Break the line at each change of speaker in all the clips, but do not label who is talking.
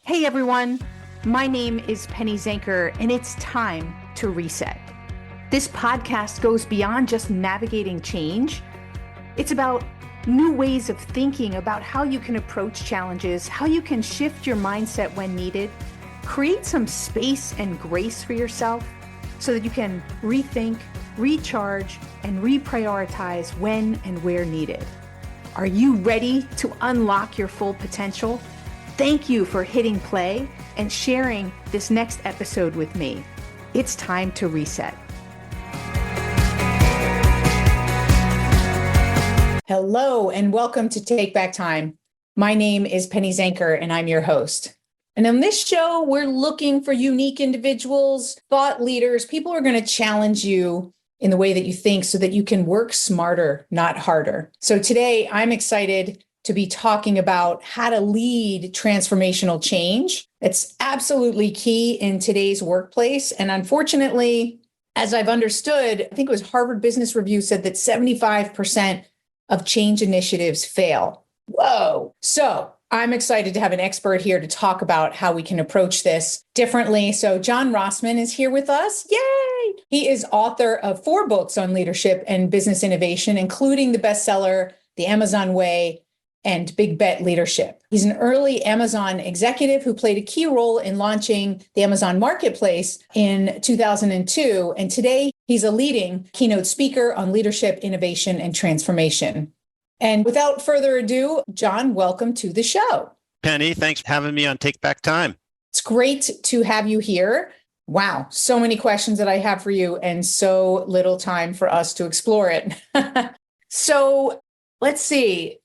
Hey everyone, my name is Penny Zenker, and it's time to reset. This podcast goes beyond just navigating change. It's about new ways of thinking about how you can approach challenges, how you can shift your mindset when needed, create some space and grace for yourself so that you can rethink, recharge, and reprioritize when and where needed. Are you ready to unlock your full potential? Thank you for hitting play and sharing this next episode with me. It's time to reset. Hello, and welcome to Take Back Time. My name is Penny Zenker, and I'm your host. And on this show, we're looking for unique individuals, thought leaders, people who are going to challenge you in the way that you think so that you can work smarter, not harder. So today, I'm excited to be talking about how to lead transformational change. It's absolutely key in today's workplace. And unfortunately, as I've understood, I think it was Harvard Business Review said that 75% of change initiatives fail. Whoa. So I'm excited to have an expert here to talk about how we can approach this differently. So John Rossman is here with us. Yay! He is author of 4 books on leadership and business innovation, including the bestseller, The Amazon Way, and Big Bet Leadership. He's an early Amazon executive who played a key role in launching the Amazon Marketplace in 2002. And today he's a leading keynote speaker on leadership, innovation, and transformation. And without further ado, John, welcome to the show.
Penny, thanks for having me on Take Back Time.
It's great to have you here. Wow, so many questions that I have for you and so little time for us to explore it. So let's see.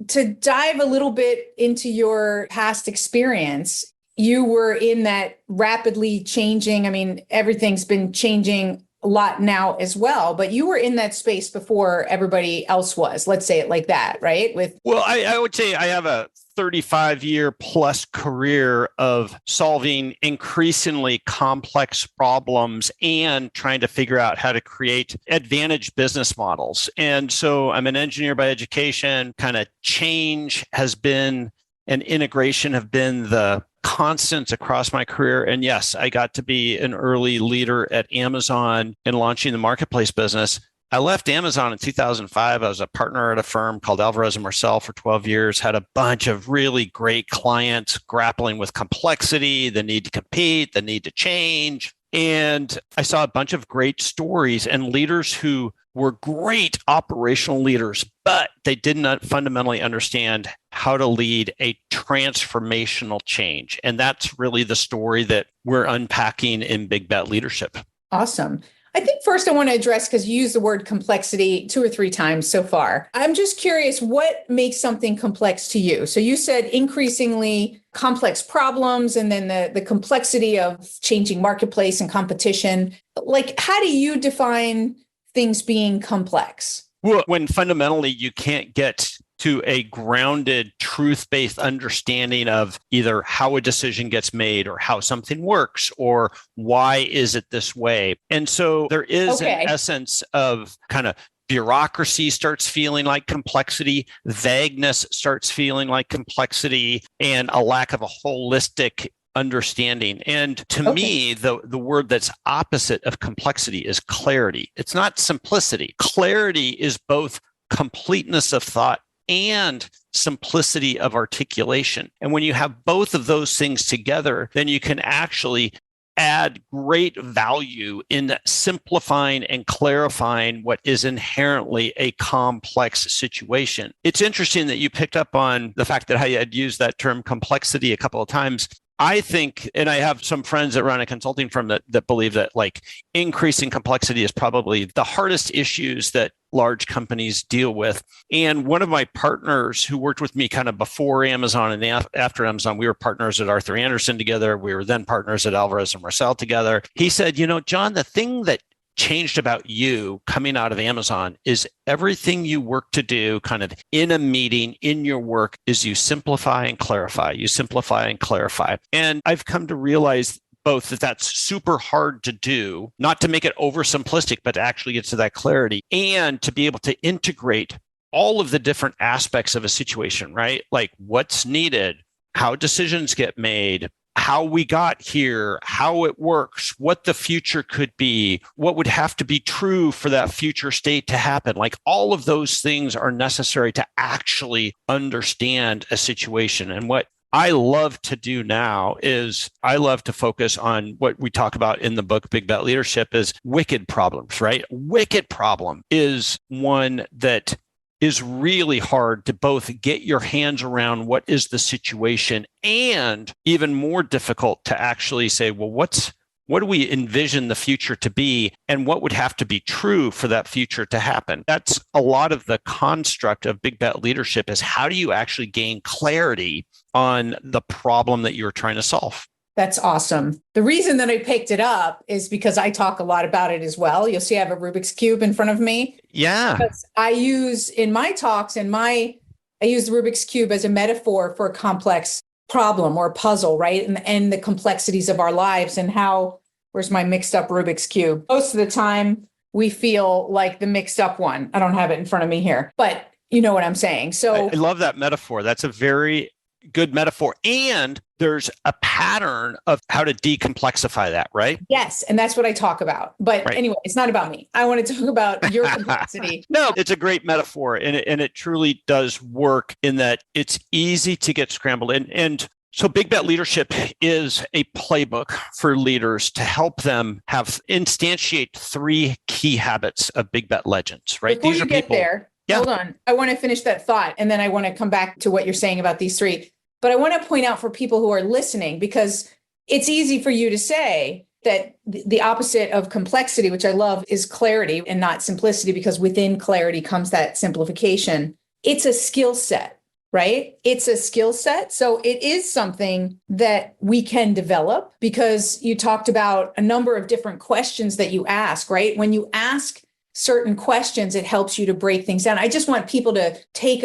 To dive a little bit into your past experience, you were in that rapidly changing, everything's been changing a lot now as well, but you were in that space before everybody else was. Let's say it like that, right?
Well, I would say I have a 35-year plus career of solving increasingly complex problems and trying to figure out how to create advantage business models. And so I'm an engineer by education. Kind of change has been, and integration have been the constants across my career. And yes, I got to be an early leader at Amazon in launching the marketplace business. I left Amazon in 2005. I was a partner at a firm called Alvarez & Marsal for 12 years, had a bunch of really great clients grappling with complexity, the need to compete, the need to change. And I saw a bunch of great stories and leaders who were great operational leaders, but they did not fundamentally understand how to lead a transformational change. And that's really the story that we're unpacking in Big Bet Leadership.
Awesome. I think first I want to address, because you used the word complexity 2 or 3 times so far. I'm just curious, what makes something complex to you? So you said increasingly complex problems and then the complexity of changing marketplace and competition. Like, how do you define things being complex?
Well, when fundamentally you can't get to a grounded, truth-based understanding of either how a decision gets made or how something works or why is it this way. And so there is an essence of kind of bureaucracy starts feeling like complexity, vagueness starts feeling like complexity, and a lack of a holistic understanding. And to me, the word that's opposite of complexity is clarity. It's not simplicity. Clarity is both completeness of thought and simplicity of articulation. And when you have both of those things together, then you can actually add great value in simplifying and clarifying what is inherently a complex situation. It's interesting that you picked up on the fact that I had used that term complexity a couple of times. I think, and I have some friends that run a consulting firm that believe that like increasing complexity is probably the hardest issues that large companies deal with. And one of my partners who worked with me kind of before Amazon and after Amazon, we were partners at Arthur Andersen together. We were then partners at Alvarez & Marsal together. He said, John, the thing that changed about you coming out of Amazon is everything you work to do kind of in a meeting, in your work, is you simplify and clarify. You simplify and clarify. And I've come to realize both that that's super hard to do, not to make it oversimplistic, but to actually get to that clarity and to be able to integrate all of the different aspects of a situation, right? Like what's needed, how decisions get made, how we got here, how it works, what the future could be, what would have to be true for that future state to happen. Like all of those things are necessary to actually understand a situation. And what I love to do now is I love to focus on what we talk about in the book, Big Bet Leadership, is wicked problems, right? Wicked problem is one that is really hard to both get your hands around what is the situation, and even more difficult to actually say, well, what do we envision the future to be, and what would have to be true for that future to happen? That's a lot of the construct of Big Bet Leadership, is how do you actually gain clarity on the problem that you're trying to solve?
That's awesome. The reason that I picked it up is because I talk a lot about it as well. You'll see I have a Rubik's Cube in front of me.
Yeah.
Because I use in my talks I use the Rubik's Cube as a metaphor for a complex problem or puzzle, right? And the complexities of our lives and how, where's my mixed up Rubik's Cube? Most of the time we feel like the mixed up one. I don't have it in front of me here, but you know what I'm saying. So
I love that metaphor. That's a very good metaphor. And there's a pattern of how to decomplexify that, right?
yes. And that's what I talk about. But
Right.
Anyway, it's not about me. I want to talk about your complexity.
No, it's a great metaphor. And it truly does work in that it's easy to get scrambled. And so Big Bet Leadership is a playbook for leaders to help them instantiate 3 key habits of Big Bet legends, right?
Before
These
you
are
get
people.
there,
Yeah.
hold on. I want to finish that thought and then I want to come back to what you're saying about these 3. But I want to point out for people who are listening, because it's easy for you to say that the opposite of complexity, which I love, is clarity and not simplicity, because within clarity comes that simplification. It's a skill set, right? It's a skill set. So it is something that we can develop, because you talked about a number of different questions that you ask, right? When you ask certain questions, it helps you to break things down. I just want people to take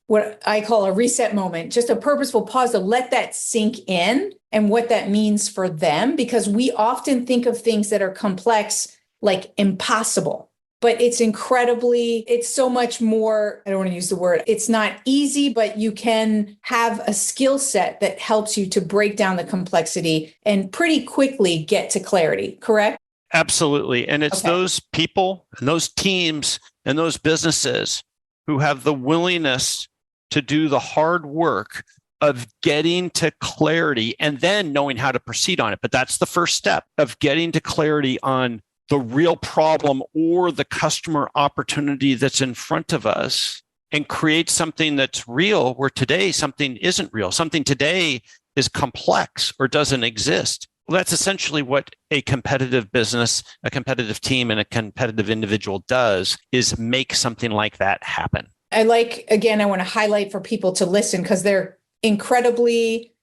what I call a reset moment, just a purposeful pause to let that sink in and what that means for them, because we often think of things that are complex like impossible, but it's so much more. I don't want to use the word, it's not easy, but you can have a skill set that helps you to break down the complexity and pretty quickly get to clarity, correct?
Absolutely. And it's those people and those teams and those businesses who have the willingness to do the hard work of getting to clarity and then knowing how to proceed on it. But that's the first step of getting to clarity on the real problem or the customer opportunity that's in front of us, and create something that's real where today something isn't real. Something today is complex or doesn't exist. Well, that's essentially what a competitive business, a competitive team, and a competitive individual does, is make something like that happen.
I want to highlight for people to listen, because they're incredibly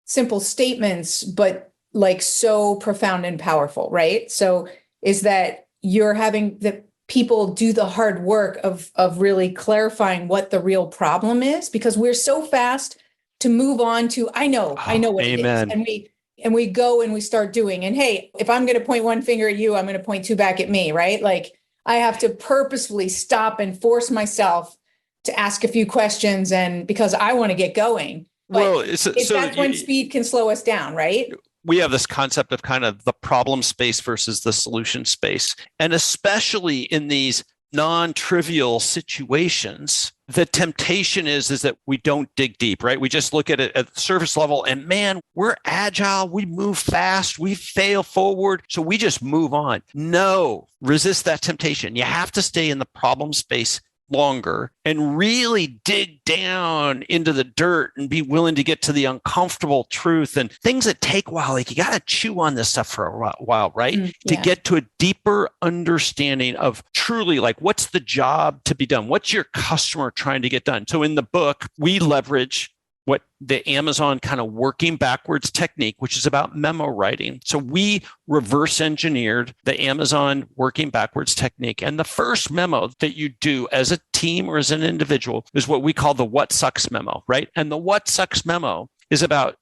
simple statements, but like so profound and powerful, right? So is that you're having the people do the hard work of really clarifying what the real problem is, because we're so fast to move on to, I know what
Amen.
it is. And we go and we start doing, and hey, if I'm going to point one finger at you, I'm going to point 2 back at me, right? Like I have to purposefully stop and force myself to ask a few questions, and because I want to get going. But that's when speed can slow us down, right?
We have this concept of kind of the problem space versus the solution space. And especially in these non-trivial situations, the temptation is that we don't dig deep, right? We just look at it at the surface level, and man, we're agile, we move fast, we fail forward, so we just move on. No, resist that temptation. You have to stay in the problem space longer and really dig down into the dirt and be willing to get to the uncomfortable truth and things that take a while. Like you got to chew on this stuff for a while, right? To get to a deeper understanding of truly like what's the job to be done? What's your customer trying to get done? So in the book, we leverage what the Amazon kind of working backwards technique, which is about memo writing. So we reverse engineered the Amazon working backwards technique. And the first memo that you do as a team or as an individual is what we call the what sucks memo, right? And the what sucks memo is about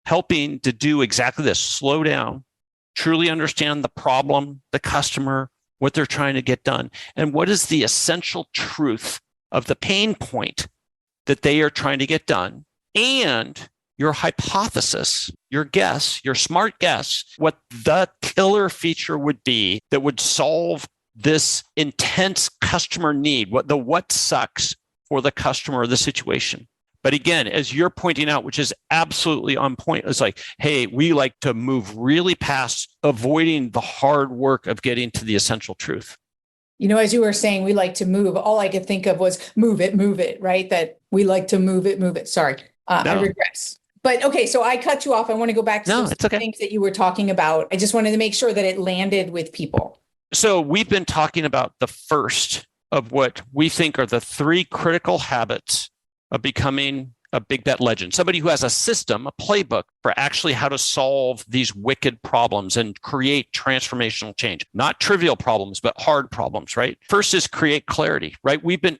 helping to do exactly this: slow down, truly understand the problem, the customer, what they're trying to get done, and what is the essential truth of the pain point that they are trying to get done. And your hypothesis, your guess, your smart guess, what the killer feature would be that would solve this intense customer need, what sucks for the customer or the situation. But again, as you're pointing out, which is absolutely on point, it's like, hey, we like to move really past avoiding the hard work of getting to the essential truth.
As you were saying, we like to move. All I could think of was move it, right? That we like to move it. Sorry, I regress. But okay, so I cut you off. I want to go back to some things that you were talking about. I just wanted to make sure that it landed with people.
So we've been talking about the first of what we think are the 3 critical habits of becoming a big bet legend. Somebody who has a system, a playbook for actually how to solve these wicked problems and create transformational change. Not trivial problems, but hard problems, right? First is create clarity, right? We've been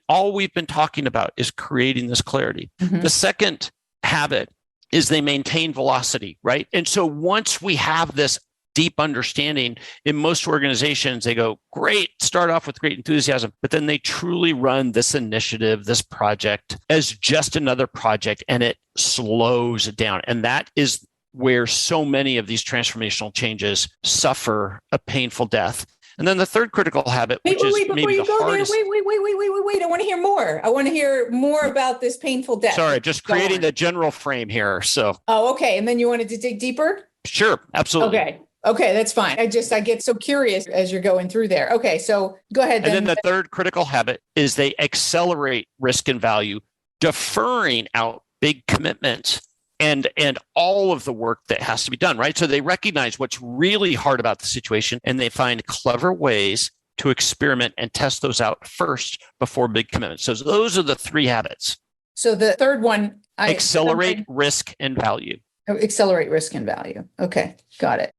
talking about is creating this clarity. Mm-hmm. The second habit is they maintain velocity, right? And so once we have this deep understanding, in most organizations, they go, great, start off with great enthusiasm, but then they truly run this initiative, this project as just another project, and it slows down. And that is where so many of these transformational changes suffer a painful death. And then the third critical habit, which is maybe the hardest.
Wait. I want to hear more. I want to hear more about this painful death.
Sorry, just creating the general frame here. So.
Oh, okay. And then you wanted to dig deeper?
Sure, absolutely.
Okay, that's fine. I get so curious as you're going through there. Okay, so go ahead.
And then the third critical habit is they accelerate risk and value, deferring out big commitments and all of the work that has to be done, right? So they recognize what's really hard about the situation, and they find clever ways to experiment and test those out first before big commitments. So those are the 3 habits.
So the third one,
accelerate risk and value.
Accelerate risk and value. Okay, got it.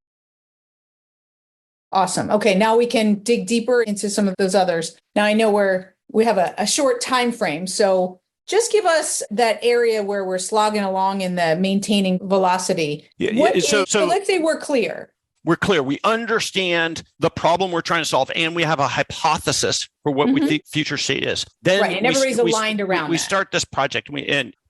Awesome. Okay, now we can dig deeper into some of those others. Now I know we have a short time frame, so just give us that area where we're slogging along in the maintaining velocity. So let's say we're clear.
We're clear. We understand the problem we're trying to solve, and we have a hypothesis for what we think future state is. Then
right, and everybody's aligned around.
We start this project,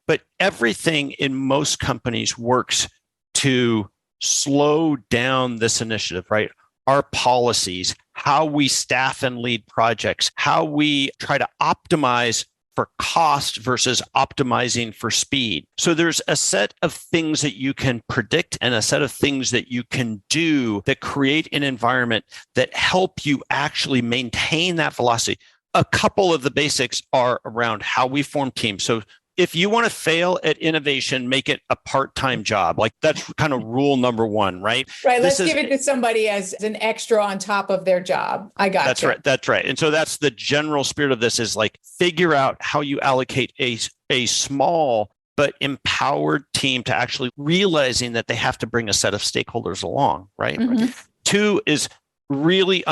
but everything in most companies works to slow down this initiative, right? Our policies, how we staff and lead projects, how we try to optimize for cost versus optimizing for speed. So there's a set of things that you can predict and a set of things that you can do that create an environment that help you actually maintain that velocity. A couple of the basics are around how we form teams. So if you want to fail at innovation, make it a part-time job. Like that's kind of rule number 1, right?
Right. Let's give it to somebody as an extra on top of their job. I got
That's right. That's right. And so that's the general spirit of this is like figure out how you allocate a small but empowered team to actually realizing that they have to bring a set of stakeholders along, right? Mm-hmm. 2 is really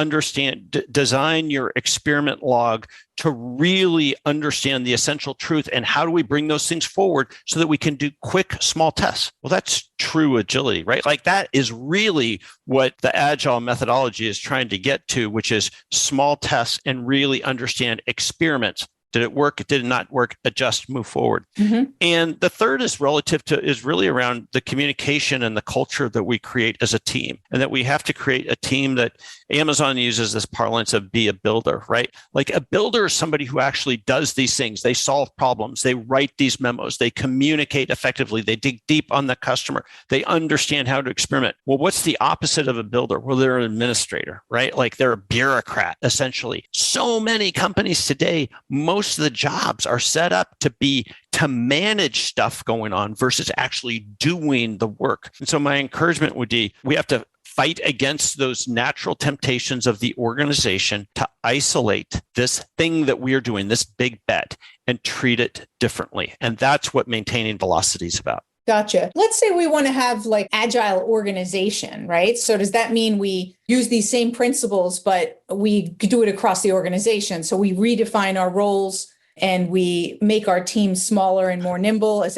design your experiment log to really understand the essential truth and how do we bring those things forward so that we can do quick, small tests. Well, that's true agility, right? Like that is really what the agile methodology is trying to get to, which is small tests and really understand experiments. Did it work? Did it not work? Adjust, move forward. Mm-hmm. And the third is is really around the communication and the culture that we create as a team, and that we have to create a team that Amazon uses this parlance of be a builder, right? Like a builder is somebody who actually does these things. They solve problems. They write these memos. They communicate effectively. They dig deep on the customer. They understand how to experiment. Well, what's the opposite of a builder? Well, they're an administrator, right? Like they're a bureaucrat, essentially. So many companies today, most of the jobs are set up to manage stuff going on versus actually doing the work. And so my encouragement would be, we have to fight against those natural temptations of the organization to isolate this thing that we are doing, this big bet, and treat it differently. And that's what maintaining velocity is about.
Gotcha. Let's say we want to have like agile organization, right? So does that mean we use these same principles, but we do it across the organization? So we redefine our roles and we make our team smaller and more nimble. Am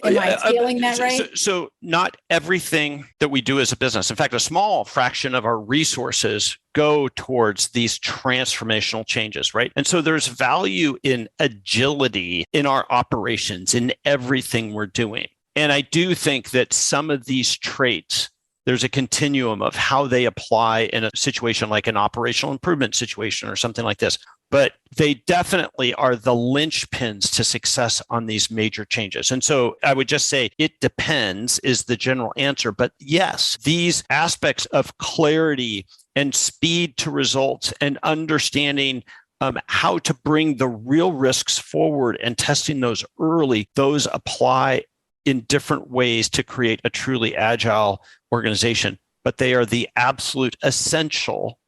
I scaling that right?
So not everything that we do as a business. In fact, a small fraction of our resources go towards these transformational changes, right? And so there's value in agility in our operations, in everything we're doing. And I do think that some of these traits, there's a continuum of how they apply in a situation like an operational improvement situation or something like this. But they definitely are the linchpins to success on these major changes. And so I would just say it depends is the general answer. But yes, these aspects of clarity and speed to results and understanding how to bring the real risks forward and testing those early, those apply in different ways to create a truly agile organization. But they are the absolute essential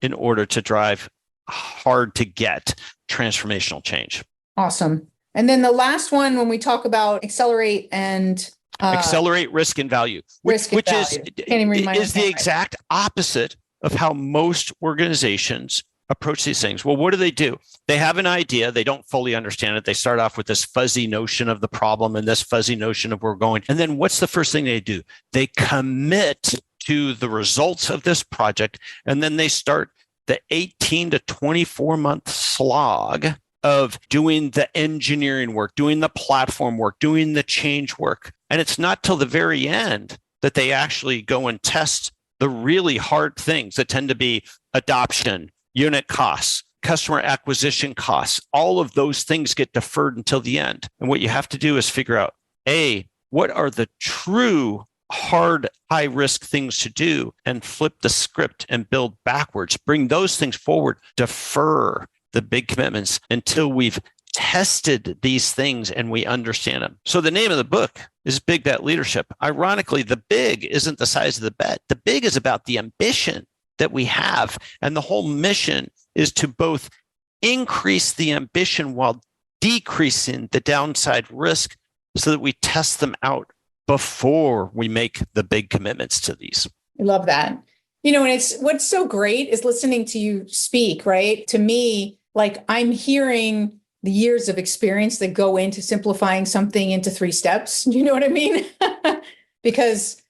in order to drive hard to get transformational change.
Awesome. And then the last one, when we talk about accelerate and
accelerate risk and value, which is the exact opposite of how most organizations approach these things. Well, what do? They have an idea. They don't fully understand it. They start off with this fuzzy notion of the problem and this fuzzy notion of where we're going. And then what's the first thing they do? They commit to the results of this project. And then they start the 18 to 24 month slog of doing the engineering work, doing the platform work, doing the change work. And it's not till the very end that they actually go and test the really hard things that tend to be adoption, unit costs, customer acquisition costs. All of those things get deferred until the end. And what you have to do is figure out, A, what are the true hard, high risk things to do, and flip the script and build backwards. Bring those things forward, defer the big commitments until we've tested these things and we understand them. So the name of the book is Big Bet Leadership. Ironically, the big isn't the size of the bet. The big is about the ambition that we have. And the whole mission is to both increase the ambition while decreasing the downside risk so that we test them out before we make the big commitments to these.
I love that. You know, and it's what's so great is listening to you speak, right? To me, like I'm hearing the years of experience that go into simplifying something into 3 steps. You know what I mean? Because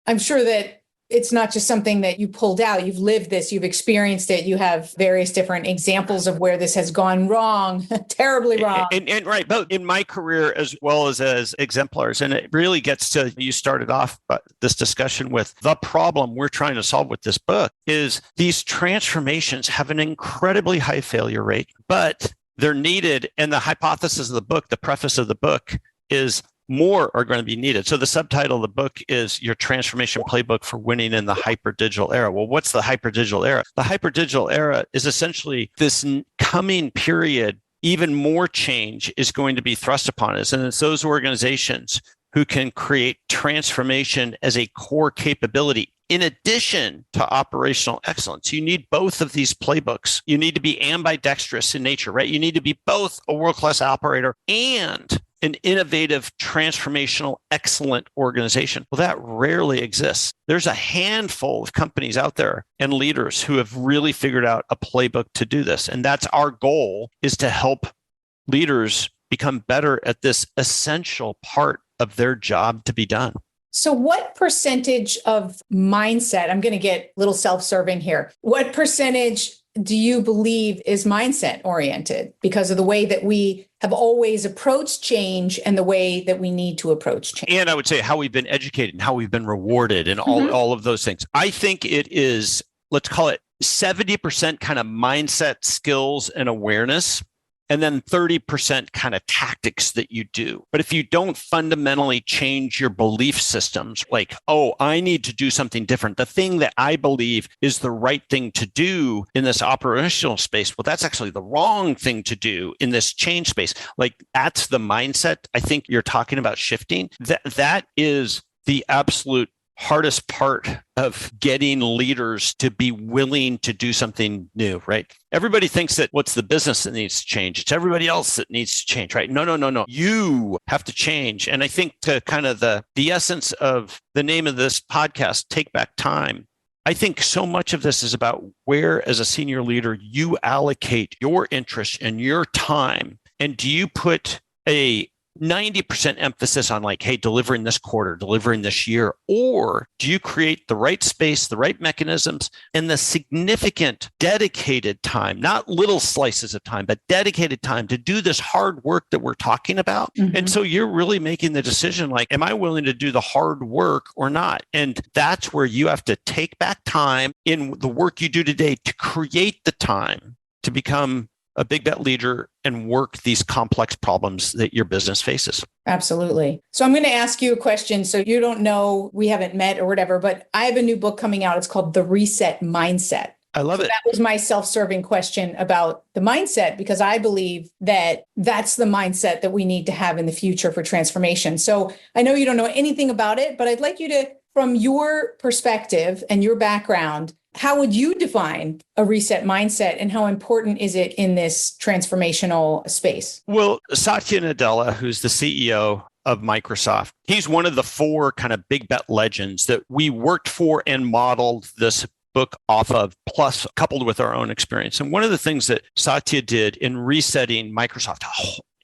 I'm sure that it's not just something that you pulled out. You've lived this, you've experienced it. You have various different examples of where this has gone wrong, terribly wrong.
And right, both in my career as well as exemplars. And it really gets to, you started off this discussion with the problem we're trying to solve with this book is these transformations have an incredibly high failure rate, but they're needed. And the hypothesis of the book, the preface of the book is more are going to be needed. So the subtitle of the book is Your Transformation Playbook for Winning in the Hyper-Digital Era. Well, what's the hyper-digital era? The hyper-digital era is essentially this coming period. Even more change is going to be thrust upon us. And it's those organizations who can create transformation as a core capability in addition to operational excellence. You need both of these playbooks. You need to be ambidextrous in nature, right? You need to be both a world-class operator and an innovative, transformational, excellent organization. Well, that rarely exists. There's a handful of companies out there and leaders who have really figured out a playbook to do this. And that's our goal, is to help leaders become better at this essential part of their job to be done.
So what percentage of mindset, I'm going to get a little self-serving here. What percentage do you believe is mindset oriented because of the way that we have always approached change and the way that we need to approach change?
And I would say how we've been educated and how we've been rewarded and all of those things. I think it is, let's call it 70% kind of mindset skills and awareness, and then 30% kind of tactics that you do. But if you don't fundamentally change your belief systems, like, oh, I need to do something different, the thing that I believe is the right thing to do in this operational space, well, that's actually the wrong thing to do in this change space. Like, that's the mindset I think you're talking about shifting. That is the absolute hardest part of getting leaders to be willing to do something new, right? Everybody thinks that what's the business that needs to change? It's everybody else that needs to change, right? No. You have to change. And I think to kind of the essence of the name of this podcast, Take Back Time, I think so much of this is about where, as a senior leader, you allocate your interest and your time. And do you put a 90% emphasis on like, hey, delivering this quarter, delivering this year? Or do you create the right space, the right mechanisms, and the significant dedicated time, not little slices of time, but dedicated time to do this hard work that we're talking about?
Mm-hmm.
And so you're really making the decision like, am I willing to do the hard work or not? And that's where you have to take back time in the work you do today to create the time to become a big bet leader and work these complex problems that your business faces.
Absolutely. So I'm going to ask you a question. So you don't know, we haven't met or whatever, but I have a new book coming out. It's called The Reset Mindset.
I love it.
That was my self-serving question about the mindset, because I believe that that's the mindset that we need to have in the future for transformation. So I know you don't know anything about it, but I'd like you to, from your perspective and your background, how would you define a reset mindset, and how important is it in this transformational space?
Well, Satya Nadella, who's the CEO of Microsoft, he's one of the 4 kind of big bet legends that we worked for and modeled this book off of, plus coupled with our own experience. And one of the things that Satya did in resetting Microsoft,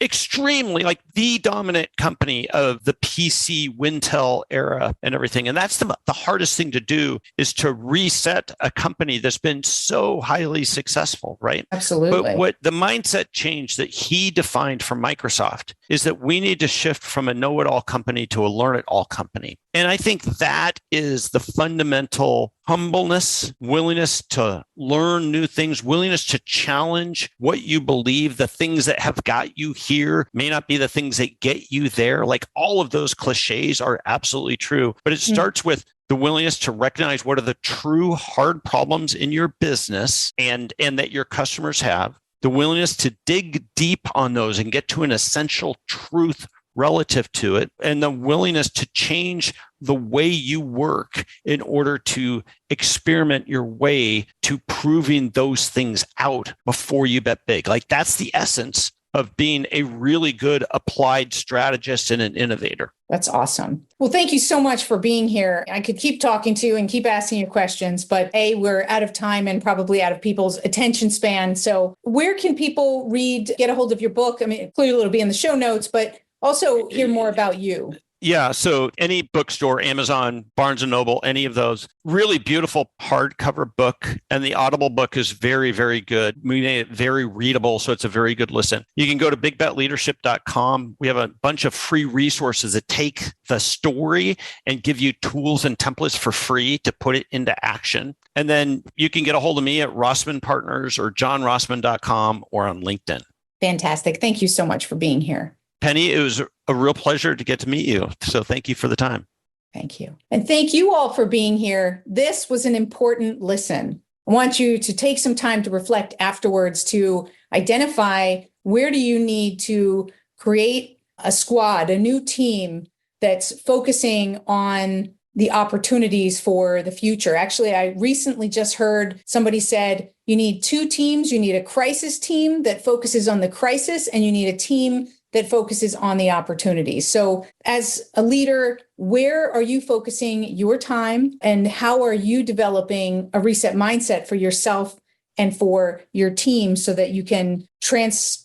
extremely like the dominant company of the PC Wintel era and everything. And that's the hardest thing to do, is to reset a company that's been so highly successful, right?
Absolutely.
But what the mindset change that he defined for Microsoft is that we need to shift from a know-it-all company to a learn-it-all company. And I think that is the fundamental humbleness, willingness to learn new things, willingness to challenge what you believe. The things that have got you here may not be the things that get you there. Like, all of those cliches are absolutely true, but it starts with the willingness to recognize what are the true hard problems in your business and that your customers have, the willingness to dig deep on those and get to an essential truth relative to it, and the willingness to change the way you work in order to experiment your way to proving those things out before you bet big. Like, that's the essence of being a really good applied strategist and an innovator.
That's awesome. Well, thank you so much for being here. I could keep talking to you and keep asking you questions, but we're out of time and probably out of people's attention span. So where can people get a hold of your book? I mean, clearly it'll be in the show notes, but also hear more about you.
Yeah. So any bookstore, Amazon, Barnes & Noble, any of those, really beautiful hardcover book. And the Audible book is very, very good. We made it very readable, so it's a very good listen. You can go to bigbetleadership.com. We have a bunch of free resources that take the story and give you tools and templates for free to put it into action. And then you can get a hold of me at Rossman Partners or johnrossman.com or on LinkedIn.
Fantastic. Thank you so much for being here.
Penny, it was a real pleasure to get to meet you. So thank you for the time.
Thank you. And thank you all for being here. This was an important listen. I want you to take some time to reflect afterwards to identify where do you need to create a squad, a new team that's focusing on the opportunities for the future. Actually, I recently just heard somebody said you need 2 teams. You need a crisis team that focuses on the crisis, and you need a team that focuses on the opportunities. So as a leader, where are you focusing your time, and how are you developing a reset mindset for yourself and for your team so that you can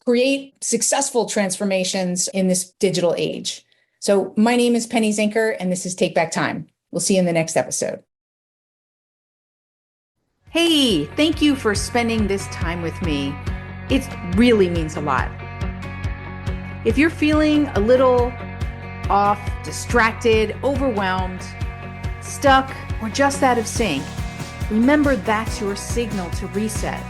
create successful transformations in this digital age? So my name is Penny Zenker, and this is Take Back Time. We'll see you in the next episode. Hey, thank you for spending this time with me. It really means a lot. If you're feeling a little off, distracted, overwhelmed, stuck, or just out of sync, remember that's your signal to reset.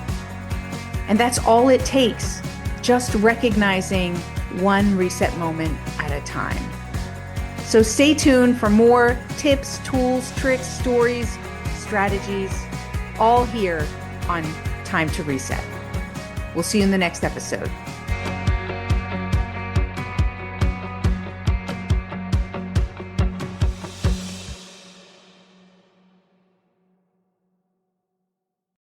And that's all it takes, just recognizing one reset moment at a time. So stay tuned for more tips, tools, tricks, stories, strategies, all here on Time to Reset. We'll see you in the next episode.